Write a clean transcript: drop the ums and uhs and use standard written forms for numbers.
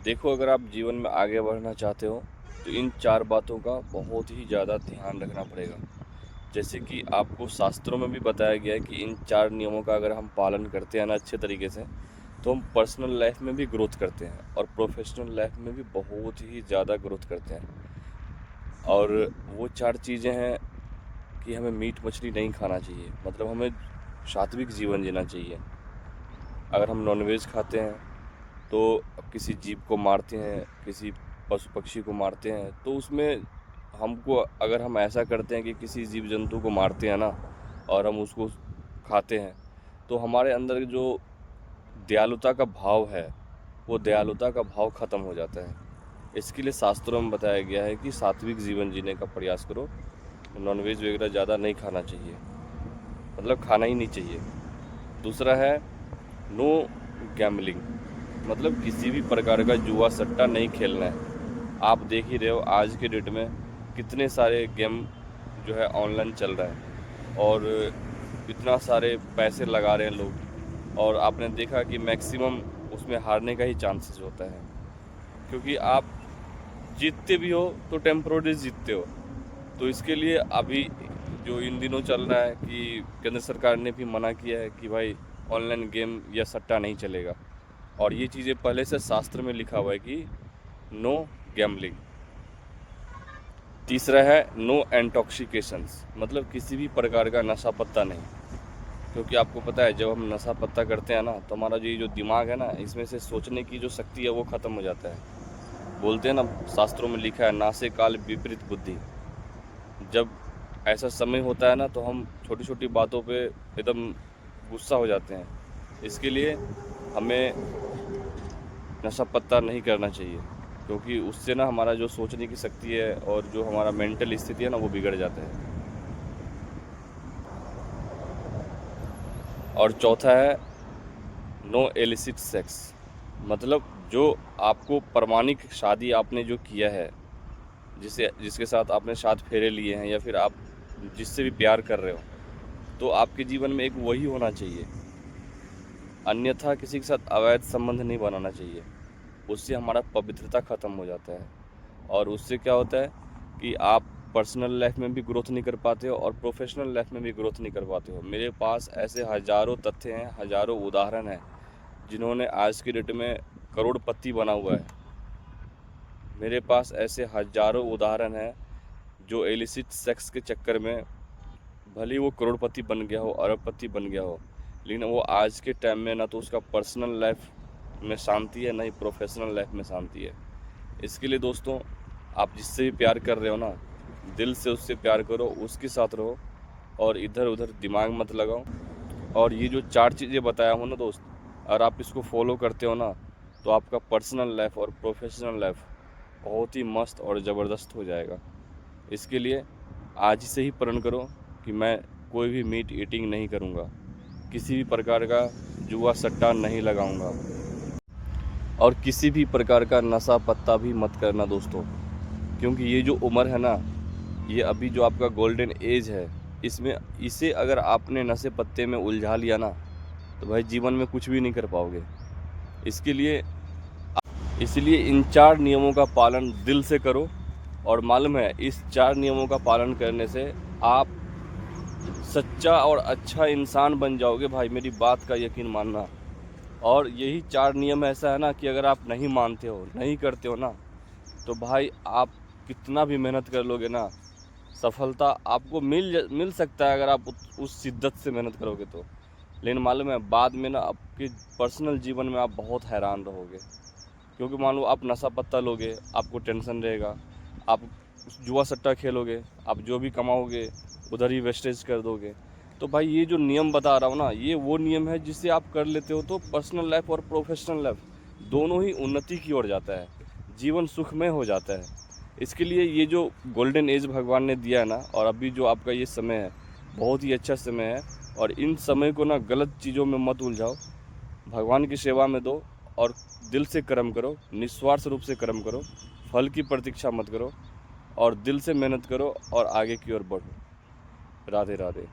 देखो, अगर आप जीवन में आगे बढ़ना चाहते हो तो इन 4 बातों का बहुत ही ज़्यादा ध्यान रखना पड़ेगा। जैसे कि आपको शास्त्रों में भी बताया गया है कि इन 4 नियमों का अगर हम पालन करते हैं ना अच्छे तरीके से, तो हम पर्सनल लाइफ में भी ग्रोथ करते हैं और प्रोफेशनल लाइफ में भी बहुत ही ज़्यादा ग्रोथ करते हैं। और वो 4 चीज़ें हैं कि हमें मीट मछली नहीं खाना चाहिए, मतलब हमें सात्विक जीवन जीना चाहिए। अगर हम नॉनवेज खाते हैं तो किसी जीव को मारते हैं, किसी पशु पक्षी को मारते हैं, तो उसमें हमको, अगर हम ऐसा करते हैं कि किसी जीव जंतु को मारते हैं ना और हम उसको खाते हैं, तो हमारे अंदर जो दयालुता का भाव है, वो दयालुता का भाव ख़त्म हो जाता है। इसके लिए शास्त्रों में बताया गया है कि सात्विक जीवन जीने का प्रयास करो, नॉनवेज वगैरह ज़्यादा नहीं खाना चाहिए, मतलब खाना ही नहीं चाहिए। दूसरा है नो गैम्बलिंग, मतलब किसी भी प्रकार का जुआ सट्टा नहीं खेलना है। आप देख ही रहे हो आज के डेट में कितने सारे गेम जो है ऑनलाइन चल रहा है और इतना सारे पैसे लगा रहे हैं लोग, और आपने देखा कि मैक्सिमम उसमें हारने का ही चांसेस होता है, क्योंकि आप जीतते भी हो तो टेम्पोररी जीतते हो। तो इसके लिए अभी जो इन दिनों चल रहा है कि केंद्र सरकार ने भी मना किया है कि भाई ऑनलाइन गेम या सट्टा नहीं चलेगा, और ये चीज़ें पहले से शास्त्र में लिखा हुआ है कि नो गैम्बलिंग। तीसरा है नो इंटॉक्सिकेशंस, मतलब किसी भी प्रकार का नशा पत्ता नहीं, क्योंकि आपको पता है जब हम नशा पत्ता करते हैं ना तो हमारा जो दिमाग है ना, इसमें से सोचने की जो शक्ति है वो ख़त्म हो जाता है। बोलते हैं ना, शास्त्रों में लिखा है नासे काल विपरीत बुद्धि। जब ऐसा समय होता है ना तो हम छोटी छोटी बातों पे एकदम गुस्सा हो जाते हैं। इसके लिए हमें नशा पत्ता नहीं करना चाहिए, क्योंकि उससे ना हमारा जो सोचने की शक्ति है और जो हमारा मेंटल स्थिति है ना वो बिगड़ जाता है। और चौथा है नो एलिसिट सेक्स, मतलब जो आपको प्रमाणिक शादी आपने जो किया है, जिसके साथ आपने 7 फेरे लिए हैं, या फिर आप जिससे भी प्यार कर रहे हो, तो आपके जीवन में एक वही होना चाहिए। अन्यथा किसी के साथ अवैध संबंध नहीं बनाना चाहिए। उससे हमारा पवित्रता ख़त्म हो जाता है, और उससे क्या होता है कि आप पर्सनल लाइफ में भी ग्रोथ नहीं कर पाते हो और प्रोफेशनल लाइफ में भी ग्रोथ नहीं कर पाते हो। मेरे पास ऐसे हज़ारों तथ्य हैं, हज़ारों उदाहरण हैं जिन्होंने आज की डेट में करोड़पति बना हुआ है। मेरे पास ऐसे हज़ारों उदाहरण हैं जो एलिसिट सेक्स के चक्कर में भले ही वो करोड़पति बन गया हो, अरबपति बन गया हो, लेकिन वो आज के टाइम में ना तो उसका पर्सनल लाइफ में शांति है, ना ही प्रोफेशनल लाइफ में शांति है। इसके लिए दोस्तों, आप जिससे भी प्यार कर रहे हो ना, दिल से उससे प्यार करो, उसके साथ रहो और इधर उधर दिमाग मत लगाओ। और ये जो 4 चीज़ें बताया हूँ ना दोस्त, अगर आप इसको फॉलो करते हो ना तो आपका पर्सनल लाइफ और प्रोफेशनल लाइफ बहुत ही मस्त और ज़बरदस्त हो जाएगा। इसके लिए आज ही से ही प्रण करो कि मैं कोई भी मीट ईटिंग नहीं करूँगा, किसी भी प्रकार का जुआ सट्टा नहीं लगाऊंगा, और किसी भी प्रकार का नशा पत्ता भी मत करना दोस्तों। क्योंकि ये जो उम्र है ना, ये अभी जो आपका गोल्डन एज है, इसमें इसे अगर आपने नशे पत्ते में उलझा लिया ना तो भाई जीवन में कुछ भी नहीं कर पाओगे। इसके लिए इसलिए इन 4 नियमों का पालन दिल से करो, और मालूम है इस 4 नियमों का पालन करने से आप सच्चा और अच्छा इंसान बन जाओगे भाई, मेरी बात का यकीन मानना। और यही 4 नियम ऐसा है ना कि अगर आप नहीं मानते हो, नहीं करते हो ना, तो भाई आप कितना भी मेहनत कर लोगे ना, सफलता आपको मिल सकता है अगर आप उस शिद्दत से मेहनत करोगे तो। लेकिन मालूम है बाद में ना आपके पर्सनल जीवन में आप बहुत हैरान रहोगे, क्योंकि मान लो आप नशा पत्ता लोगे, आपको टेंशन रहेगा, आप जुआ सट्टा खेलोगे, आप जो भी कमाओगे उधर ही वेस्टेज कर दोगे। तो भाई ये जो नियम बता रहा हूँ ना, ये वो नियम है जिससे आप कर लेते हो तो पर्सनल लाइफ और प्रोफेशनल लाइफ दोनों ही उन्नति की ओर जाता है, जीवन सुखमय हो जाता है। इसके लिए ये जो गोल्डन एज भगवान ने दिया है ना, और अभी जो आपका ये समय है बहुत ही अच्छा समय है, और इन समय को ना गलत चीज़ों में मत उलझाओ, भगवान की सेवा में दो और दिल से कर्म करो, निस्वार्थ रूप से कर्म करो, फल की प्रतीक्षा मत करो, और दिल से मेहनत करो और आगे की ओर बढ़ो। राधे राधे।